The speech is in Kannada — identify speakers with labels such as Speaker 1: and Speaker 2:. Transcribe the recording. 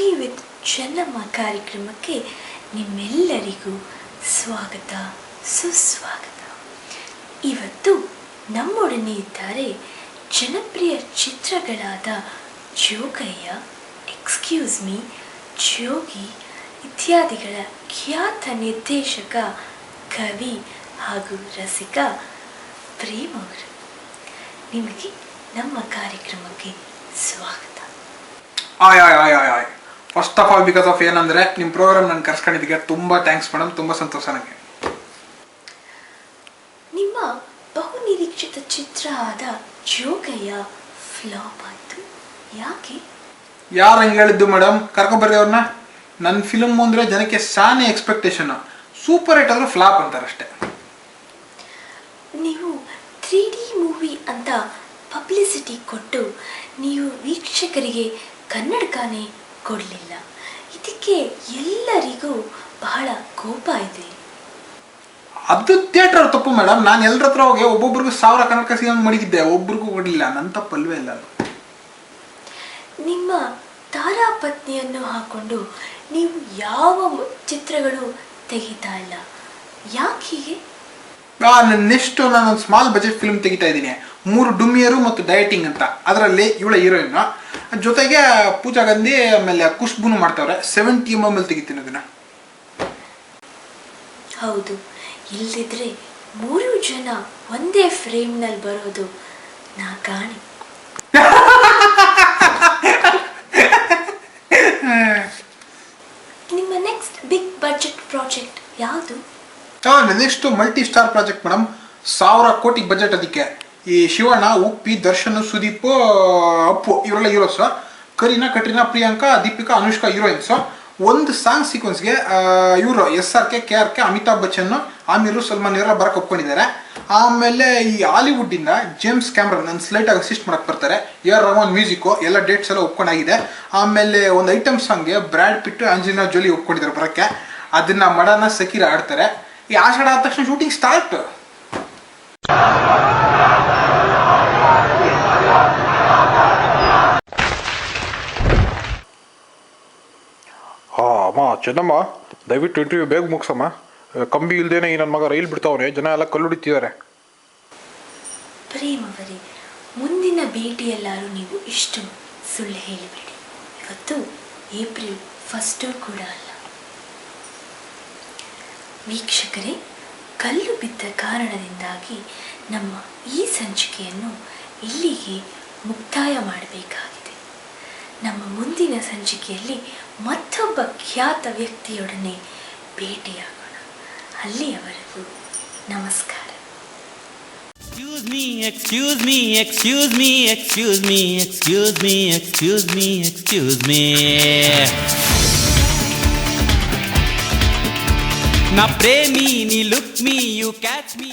Speaker 1: ಕಾಫಿ ವಿತ್ ಚೆನ್ನಮ್ಮ ಕಾರ್ಯಕ್ರಮಕ್ಕೆ ನಿಮ್ಮೆಲ್ಲರಿಗೂ ಸ್ವಾಗತ ಸುಸ್ವಾಗತ. ಇವತ್ತು ನಮ್ಮೊಡನೆ ಇದ್ದಾರೆ ಜನಪ್ರಿಯ ಚಿತ್ರಗಳಾದ ಜೋಗಯ್ಯ, ಎಕ್ಸ್ಕ್ಯೂಸ್ ಮೀ, ಜೋಗಿ ಇತ್ಯಾದಿಗಳ ಖ್ಯಾತ ನಿರ್ದೇಶಕ, ಕವಿ ಹಾಗೂ ರಸಿಕ ಪ್ರೇಮ್ ಅವರು. ನಿಮಗೆ ನಮ್ಮ ಕಾರ್ಯಕ್ರಮಕ್ಕೆ ಸ್ವಾಗತ.
Speaker 2: First of all because of ಏನಂದ್ರೆ ನಿಮ್ಮ ಪ್ರೋಗ್ರಾಮ್ ನಾನು ಕರ್ಸ್ಕೊಂಡಿದ್ದಕ್ಕೆ ತುಂಬಾ ಥ್ಯಾಂಕ್ಸ್ ಮೇಡಮ್, ತುಂಬಾ ಸಂತೋಷ ನನಗೆ.
Speaker 1: ನಿಮ್ಮ ಬಹುನಿರೀಕ್ಷಿತ ಚಿತ್ರ ಆದ ಜೋಗಯ್ಯ ಫ್ಲಾಪ್ ಆಯ್ತು, ಯಾಕೆ?
Speaker 2: ಯಾರು ಹಂಗೆ ಹೇಳಿದ್ದು ಮೇಡಮ್? ಕರ್ಕೊಂಬರ್ರಿ ಅವ್ರನ್ನ. ನನ್ನ ಫಿಲ್ಮ್ ಅಂದ್ರೆ ಜನಕ್ಕೆ ಸಾನೆ ಎಕ್ಸ್ಪೆಕ್ಟೇಷನ್, ಸೂಪರ್ ಹಿಟ್ ಆದ್ರೂ ಫ್ಲಾಪ್ ಅಂತಾರಷ್ಟೇ.
Speaker 1: ನೀವು 3D ಮೂವಿ ಅಂತ ಪಬ್ಲಿಸಿಟಿ ಕೊಟ್ಟು ನೀವು ವೀಕ್ಷಕರಿಗೆ ಕನ್ನಡಕನೇ ಕೊಡಲಿಲ್ಲ. ಇದಕ್ಕೆ ಎಲ್ಲರಿಗೂ ಬಹಳ ಕೋಪ ಇದೆ.
Speaker 2: ಅದು ಥಿಯೇಟರ್ ತಪ್ಪು ಮೇಡಮ್. ನಾನು ಎಲ್ಲರ ಹತ್ರ ಹೋಗಿ ಒಬ್ಬೊಬ್ರಿಗೂ 1000 ಕನ್ನಡಕ ಸಿಗಂಗ್ ಮಾಡಿದ್ದೆ, ಒಬ್ರಿಗೂ ಕೊಡಲಿಲ್ಲ. ನನ್ನ ತಪ್ಪಲ್ವೇ ಇಲ್ಲ ಅದು. ನಿಮ್ಮ
Speaker 1: ತಾರಾಪತ್ನಿಯನ್ನು ಹಾಕೊಂಡು ನೀವು ಯಾವ ಚಿತ್ರಗಳು ತೆಗಿತಾ ಇಲ್ಲ, ಯಾಕೆ ಹೀಗೆ?
Speaker 2: ನೆಕ್ಸ್ಟ್ ನಾನು ಸ್ಮಾಲ್ ಬಜೆಟ್ ಫಿಲ್ಮ್ ತೆಗಿತಾ ಇದ್ದೀನಿ, 3 ಡುಮಿಯರು ಮತ್ತು ಡಯಟಿಂಗ್ ಅಂತ. ಅದರಲ್ಲಿ ಇವಳ ಹೀರೋಯಿನ್ ಜೊತೆಗೆ ಪೂಜಾ ಗಾಂಧಿ ಆಮೇಲೆ ಖುಷ್ಬುನು ಮಾಡ್ತಾವ್ರೆ. 70 mm ತೆಗಿತೀನಿ ಅದನ್ನ.
Speaker 1: ಹೌದು, ಇಲ್ಲದಿದ್ರೆ 3 ಜನ ಒಂದೇ ಫ್ರೇಮ್ನಲ್ಲಿ ಬರೋದು ನಾ ಕಾಣಿ. ನಿಮ್ಮ ನೆಕ್ಸ್ಟ್ ಬಿಗ್ ಬಜೆಟ್ ಪ್ರಾಜೆಕ್ಟ್ ಯಾವುದು?
Speaker 2: Next multi star project madam. 1000 ಕೋಟಿ ಬಜೆಟ್. ಅದಕ್ಕೆ ಈ ಶಿವಣ್ಣ, ಉಪ್ಪಿ, ದರ್ಶನ್, ಸುದೀಪ್, ಅಪ್ಪು ಇವರೆಲ್ಲ ಹೀರೋಸ್. ಕರೀನಾ, ಕಟ್ರೀನಾ, ಪ್ರಿಯಾಂಕಾ, ದೀಪಿಕಾ, ಅನುಷ್ಕಾ ಹೀರೋಯಿನ್ಸ್. ಒಂದು ಸಾಂಗ್ ಸೀಕ್ವೆನ್ಸ್ಗೆ ಇವರು SRK, KRK, ಅಮಿತಾಬ್ ಬಚ್ಚನ್, ಆಮಿರ್, ಸಲ್ಮಾನ್ ಇವರೆಲ್ಲ ಬರಕ್ಕೆ ಒಪ್ಕೊಂಡಿದ್ದಾರೆ. ಆಮೇಲೆ ಈ ಹಾಲಿವುಡ್ ಇಂದ ಜೇಮ್ಸ್ ಕ್ಯಾಮ್ರನ್ ನನ್ನ ಸ್ಲೈಟ್ ಆಗಿ ಅಸಿಸ್ಟ್ ಮಾಡಕ್ಕೆ ಬರ್ತಾರೆ. AR ರೆಹಮಾನ್ ಮ್ಯೂಸಿಕ್, ಎಲ್ಲ ಡೇಟ್ಸ್ ಎಲ್ಲ ಒಪ್ಕೊಂಡಾಗಿದೆ. ಆಮೇಲೆ ಒಂದು ಐಟಮ್ ಸಾಂಗ್ಗೆ ಬ್ರ್ಯಾಡ್ ಪಿಟ್, ಅಂಜಲಿನಾ ಜೋಲಿ ಒಪ್ಕೊಂಡಿದ್ದಾರೆ ಬರೋಕ್ಕೆ. ಅದನ್ನ ಮಡನ ಸಕೀರ ಆಡ್ತಾರೆ. ಈ ಆಷಾಢ ಆದ ತಕ್ಷಣ ಶೂಟಿಂಗ್ ಸ್ಟಾರ್ಟ್.
Speaker 3: ಅಮ್ಮ ಚೆನ್ನಮ್ಮ, ದಯವಿಟ್ಟು ಇಂಟರ್ವ್ಯೂ ಬೇಗ ಮುಗಿಸಮ್ಮ. ಕಂಬಿ ಇಲ್ದೇನೆ ಈ ನನ್ನ ಮಗ ರೈಲ್ ಬಿಡ್ತಾವನೆ, ಜನ ಎಲ್ಲ ಕಲ್ಲು ಹಿಡಿತಿದ್ದಾರೆ.
Speaker 1: ಪ್ರೇಮ್ ಅವರೇ, ಮುಂದಿನ ಭೇಟಿಯಲ್ಲಾರು ನೀವು ಇಷ್ಟು ಸುಳ್ಳು ಹೇಳಿಬಿಡಿ. ಇವತ್ತು ಏಪ್ರಿಲ್ 1 ಕೂಡ ಅಲ್ಲ. ವೀಕ್ಷಕರೇ, ಕಲ್ಲು ಬಿದ್ದ ಕಾರಣದಿಂದಾಗಿ ನಮ್ಮ ಈ ಸಂಚಿಕೆಯನ್ನು ಇಲ್ಲಿಗೆ ಮುಕ್ತಾಯ ಮಾಡಬೇಕಾಗಿದೆ. ನಮ್ಮ ಮುಂದಿನ ಸಂಚಿಕೆಯಲ್ಲಿ ಮತ್ತೊಬ್ಬ ಖ್ಯಾತ ವ್ಯಕ್ತಿಯೊಡನೆ ಭೇಟಿಯಾಗೋಣ. ಅಲ್ಲಿಯವರೆಗೂ ನಮಸ್ಕಾರ.
Speaker 4: Excuse me, excuse me, excuse me, excuse me, excuse me, excuse me, excuse me. Na premi, ni look me, you catch me.